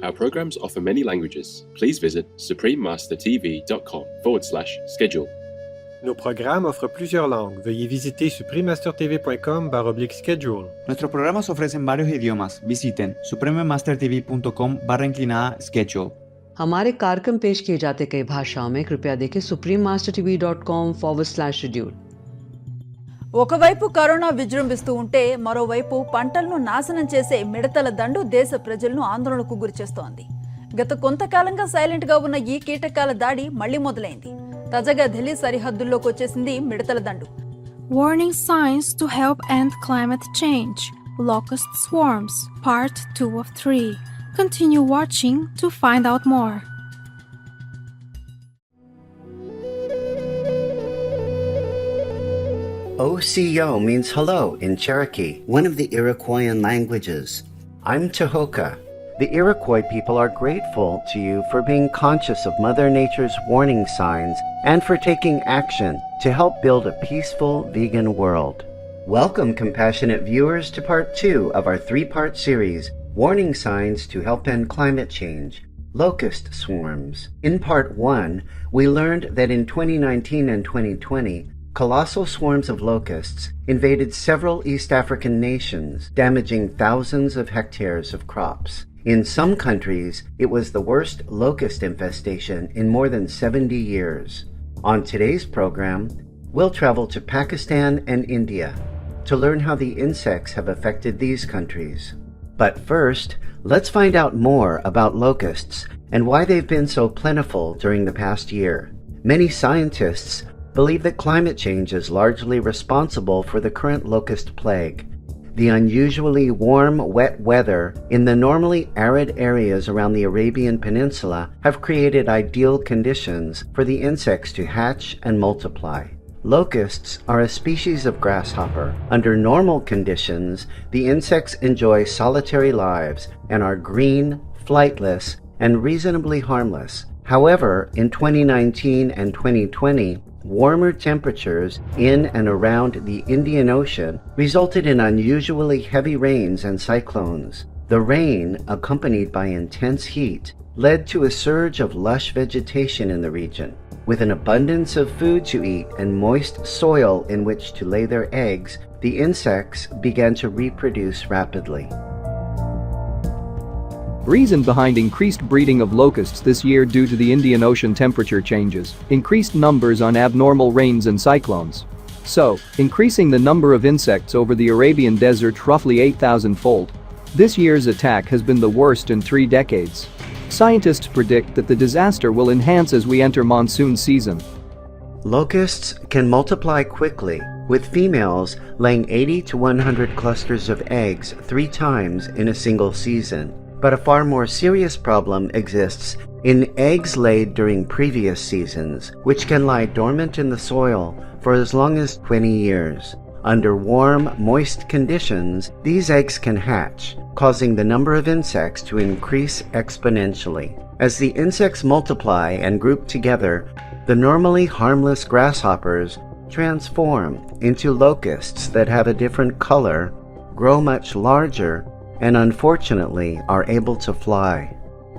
Our programs offer many languages. Please visit suprememastertv.com/schedule. Nos programas offrent plusieurs langues. Veuillez visiter suprememastertv.com/schedule. Nuestros programas ofrecen varios idiomas. Visiten suprememastertv.com/schedule. हमारे कार्यक्रम पेश किए जाते कई भाषाओं में कृपया देखें suprememastertv.com/schedule. ఒకవైపు కరోనా విజృంభిస్తూ ఉంటే మరోవైపు పంటలను నాశనం చేసే మిడతల దండు దేశ ప్రజలను ఆందోళనకు గురిచేస్తోంది. గత కొంతకాలంగా సైలెంట్ గా ఉన్న ఈ కీటకాల దాడి మళ్లీ మొదలైంది. తాజాగా ఢిల్లీ సరిహద్దుల్లోకి వచ్చేసింది మిడతల దండు. Warning signs to help end climate change. Locust swarms, part 2 of 3. Continue watching to find out more. OCO means hello in Cherokee, one of the Iroquoian languages. I'm Tahoka. The Iroquois people are grateful to you for being conscious of Mother Nature's warning signs and for taking action to help build a peaceful vegan world. Welcome, compassionate viewers, to part 2 of our 3-part series, Warning Signs to Help End Climate Change, Locust Swarms. In part 1, we learned that in 2019 and 2020, colossal swarms of locusts invaded several East African nations, damaging thousands of hectares of crops. In some countries, it was the worst locust infestation in more than 70 years. On today's program, we'll travel to Pakistan and India to learn how the insects have affected these countries. But first, let's find out more about locusts and why they've been so plentiful during the past year. Many scientists believe that climate change is largely responsible for the current locust plague. The unusually warm, wet weather in the normally arid areas around the Arabian Peninsula have created ideal conditions for the insects to hatch and multiply. Locusts are a species of grasshopper. Under normal conditions, the insects enjoy solitary lives and are green, flightless, and reasonably harmless. However, in 2019 and 2020, warmer temperatures in and around the Indian Ocean resulted in unusually heavy rains and cyclones. The rain, accompanied by intense heat, led to a surge of lush vegetation in the region. With an abundance of food to eat and moist soil in which to lay their eggs, the insects began to reproduce rapidly. Reason behind increased breeding of locusts this year due to the Indian Ocean temperature changes, increased numbers on abnormal rains and cyclones. So, increasing the number of insects over the Arabian desert roughly 8,000-fold. This year's attack has been the worst in 3 decades. Scientists predict that the disaster will enhance as we enter monsoon season. Locusts can multiply quickly, with females laying 80 to 100 clusters of eggs 3 times in a single season. But a far more serious problem exists in eggs laid during previous seasons, which can lie dormant in the soil for as long as 20 years. Under warm, moist conditions, these eggs can hatch, causing the number of insects to increase exponentially. As the insects multiply and group together, the normally harmless grasshoppers transform into locusts that have a different color, grow much larger, and unfortunately are able to fly.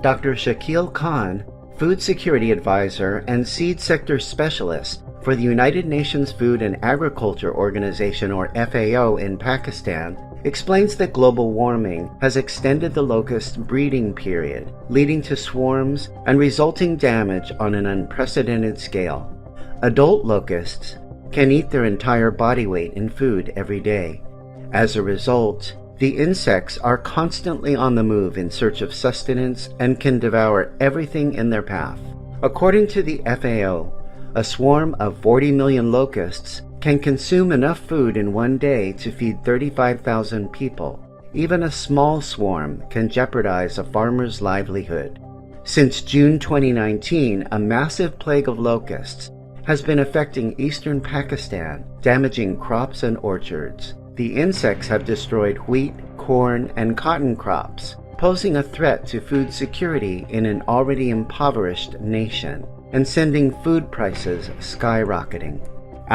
Dr. Shakil Khan, Food Security Advisor and Seed Sector Specialist for the United Nations Food and Agriculture Organization, or FAO, in Pakistan, explains that global warming has extended the locust breeding period, leading to swarms and resulting damage on an unprecedented scale. Adult locusts can eat their entire body weight in food every day. As a result, the insects are constantly on the move in search of sustenance and can devour everything in their path. According to the FAO, a swarm of 40 million locusts can consume enough food in one day to feed 35,000 people. Even a small swarm can jeopardize a farmer's livelihood. Since June 2019, a massive plague of locusts has been affecting eastern Pakistan, damaging crops and orchards. The insects have destroyed wheat, corn, and cotton crops, posing a threat to food security in an already impoverished nation, and sending food prices skyrocketing.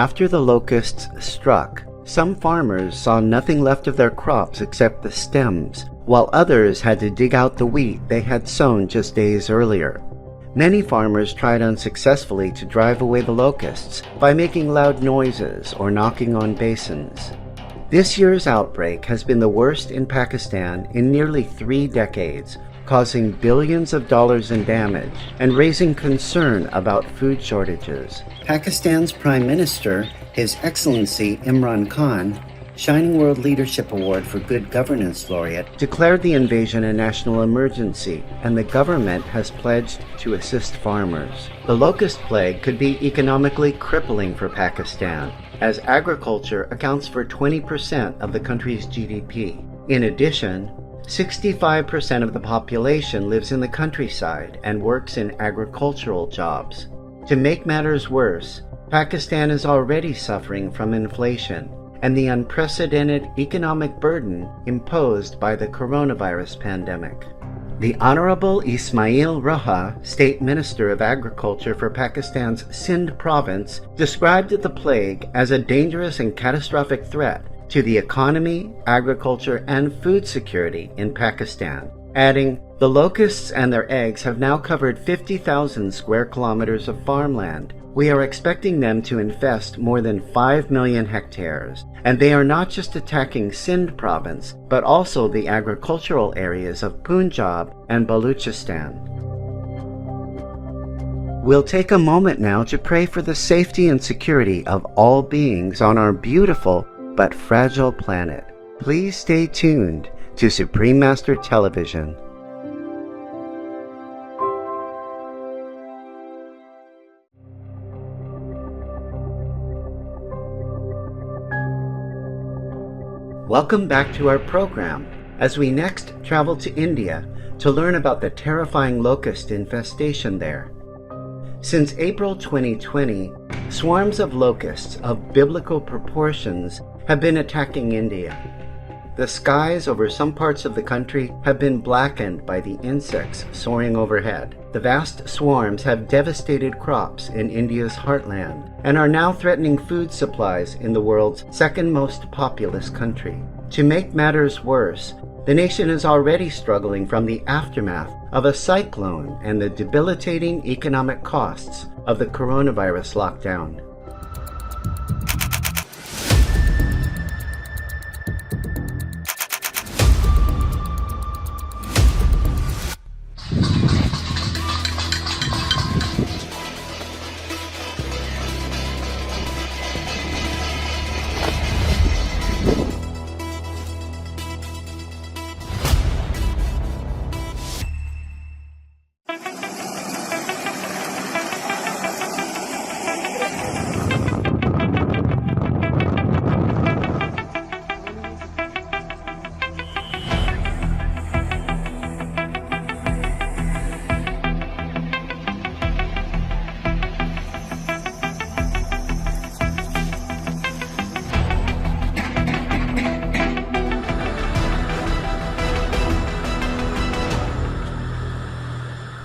After the locusts struck, some farmers saw nothing left of their crops except the stems, while others had to dig out the wheat they had sown just days earlier. Many farmers tried unsuccessfully to drive away the locusts by making loud noises or knocking on basins. This year's outbreak has been the worst in Pakistan in nearly 3 decades, causing billions of dollars in damage and raising concern about food shortages. Pakistan's Prime Minister, His Excellency Imran Khan, Shining World Leadership Award for Good Governance laureate, declared the invasion a national emergency, and the government has pledged to assist farmers. The locust plague could be economically crippling for Pakistan, as agriculture accounts for 20% of the country's GDP. In addition, 65% of the population lives in the countryside and works in agricultural jobs. To make matters worse, Pakistan is already suffering from inflation and the unprecedented economic burden imposed by the coronavirus pandemic. The Honorable Ismail Raha, State Minister of Agriculture for Pakistan's Sindh province, described the plague as a dangerous and catastrophic threat to the economy, agriculture, and food security in Pakistan, adding, "The locusts and their eggs have now covered 50,000 square kilometers of farmland. We are expecting them to infest more than 5 million hectares, and they are not just attacking Sindh province, but also the agricultural areas of Punjab and Baluchistan." We'll take a moment now to pray for the safety and security of all beings on our beautiful but fragile planet. Please stay tuned to Supreme Master Television. Welcome back to our program as we next travel to India to learn about the terrifying locust infestation there. Since April 2020, swarms of locusts of biblical proportions have been attacking India. The skies over some parts of the country have been blackened by the insects soaring overhead. The vast swarms have devastated crops in India's heartland and are now threatening food supplies in the world's second most populous country. To make matters worse, the nation is already struggling from the aftermath of a cyclone and the debilitating economic costs of the coronavirus lockdown.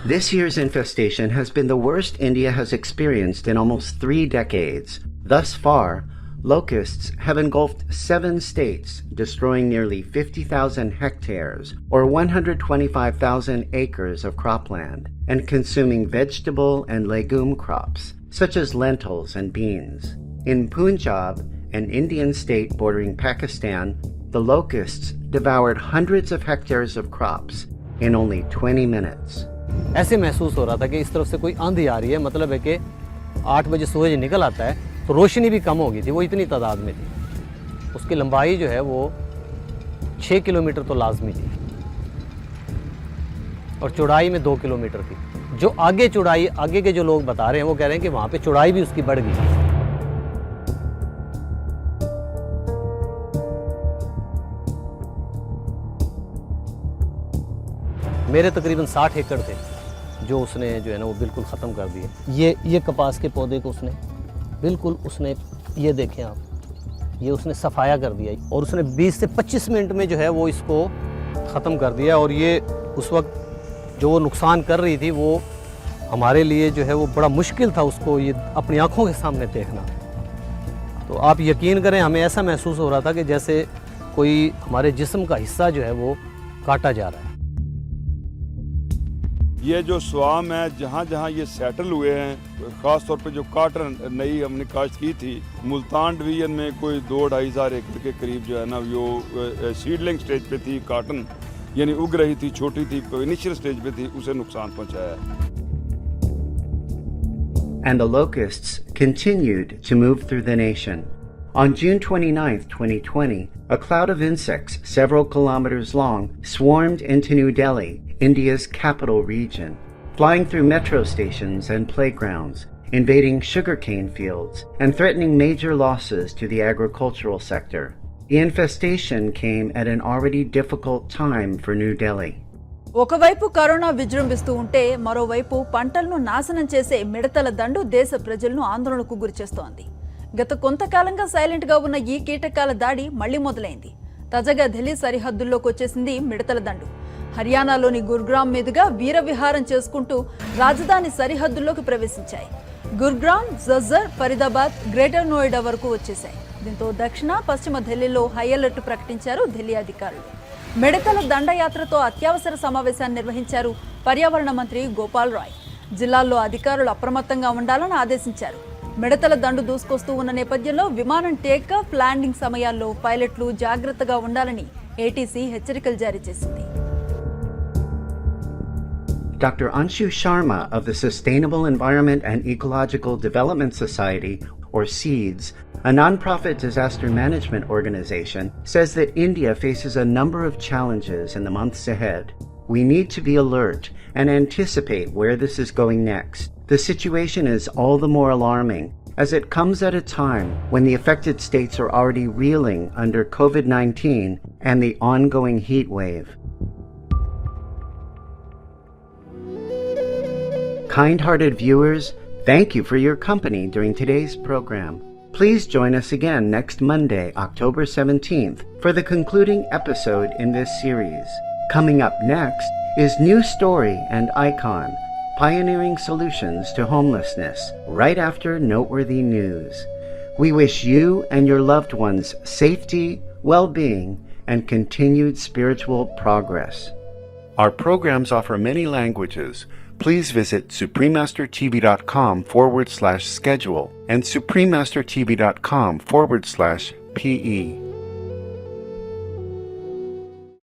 This year's infestation has been the worst India has experienced in almost 3 decades. Thus far, locusts have engulfed 7 states, destroying nearly 50,000 hectares or 125,000 acres of cropland, and consuming vegetable and legume crops, such as lentils and beans. In Punjab, an Indian state bordering Pakistan, the locusts devoured hundreds of hectares of crops in only 20 minutes. ऐसे महसूस हो रहा था कि इस तरफ से कोई आंधी आ रही है, मतलब है कि 8 बजे सूरज निकल आता है तो रोशनी भी कम हो गई थी, वो इतनी तादाद में थी। उसकी लंबाई जो है वो 6 किलोमीटर तो लाजमी थी और चौड़ाई में 2 किलोमीटर थी। जो आगे चौड़ाई, आगे के जो लोग बता रहे हैं वो कह रहे हैं कि वहाँ पे चौड़ाई भी उसकी बढ़ गई। मेरे तकरीबन 60 एकड़ थे जो उसने जो है ना वो बिल्कुल ख़त्म कर दिए। ये कपास के पौधे को उसने बिल्कुल, उसने ये देखें आप, ये उसने सफाया कर दिया और उसने 20 से 25 मिनट में जो है वो इसको ख़त्म कर दिया। और ये उस वक्त जो वो नुकसान कर रही थी वो हमारे लिए जो है वो बड़ा मुश्किल था उसको ये अपनी आँखों के सामने देखना। तो आप यकीन करें, हमें ऐसा महसूस हो रहा था कि जैसे कोई हमारे जिस्म का हिस्सा जो है वो काटा जा रहा है। ये जो स्वाम है जहाँ जहाँ ये सेटल हुए हैं, ख़ास तौर पे जो काटन नई हमने काश्त की थी, मुल्तान डिवीजन में कोई 2-2.5 हज़ार एकड़ के करीब जो है ना वो सीडलिंग स्टेज पे थी, काटन यानी उग रही थी, छोटी थी, इनिशियल स्टेज पे थी, उसे नुकसान पहुँचाया है। And the locusts continued to move through the nation. On June 29, 2020, a cloud of insects several kilometers long swarmed into New Delhi, India's capital region, flying through metro stations and playgrounds, invading sugarcane fields, and threatening major losses to the agricultural sector. The infestation came at an already difficult time for New Delhi. ఒకవైపు corona విజృంభిస్తూ ఉంటే మరోవైపు పంటలను నాశనం చేసే మిడతల దండు దేశ ప్రజలను ఆందోళనకు గురిచేస్తోంది. గత కొంతకాలంగా సైలెంట్ గా ఉన్న ఈ కీటకాల దాడి మళ్లీ మొదలైంది. తాజాగా ఢిల్లీ సరిహద్దుల్లోకి వచ్చేసింది మిడతల దండు. హర్యానాలోని గుర్గ్రామ్ మీదుగా వీరవిహారం చేసుకుంటూ రాజధాని సరిహద్దుల్లోకి ప్రవేశించాయి. గుర్గ్రామ్, జజ్జర్, ఫరీదాబాద్, గ్రేటర్ నోయిడా వరకు వచ్చేశాయి. దీంతో దక్షిణ, పశ్చిమ ఢిల్లీలో హై అలర్ట్ ప్రకటించారు ఢిల్లీ అధికారులు. మిడతల దండయాత్రతో అత్యవసర సమావేశాన్ని నిర్వహించారు పర్యావరణ మంత్రి గోపాల్ రాయ్. జిల్లాల్లో అధికారులు అప్రమత్తంగా ఉండాలని ఆదేశించారు. మిడతల దండు దూసుకొస్తూ ఉన్న నేపథ్యంలో విమానం టేకాఫ్, ల్యాండింగ్ సమయాల్లో పైలట్లు జాగ్రత్తగా ఉండాలని ఏటీసీ హెచ్చరికలు జారీ చేసింది. Dr. Anshu Sharma of the Sustainable Environment and Ecological Development Society, or SEEDS, a non-profit disaster management organization, says that India faces a number of challenges in the months ahead. We need to be alert and anticipate where this is going next. The situation is all the more alarming as it comes at a time when the affected states are already reeling under COVID-19 and the ongoing heat wave. Kind-hearted viewers, thank you for your company during today's program. Please join us again next Monday, October 17th, for the concluding episode in this series. Coming up next is New Story and Icon, Pioneering Solutions to Homelessness, right after Noteworthy News. We wish you and your loved ones safety, well-being, and continued spiritual progress. Our programs offer many languages. Please visit suprememastertv.com/schedule and suprememastertv.com/PE.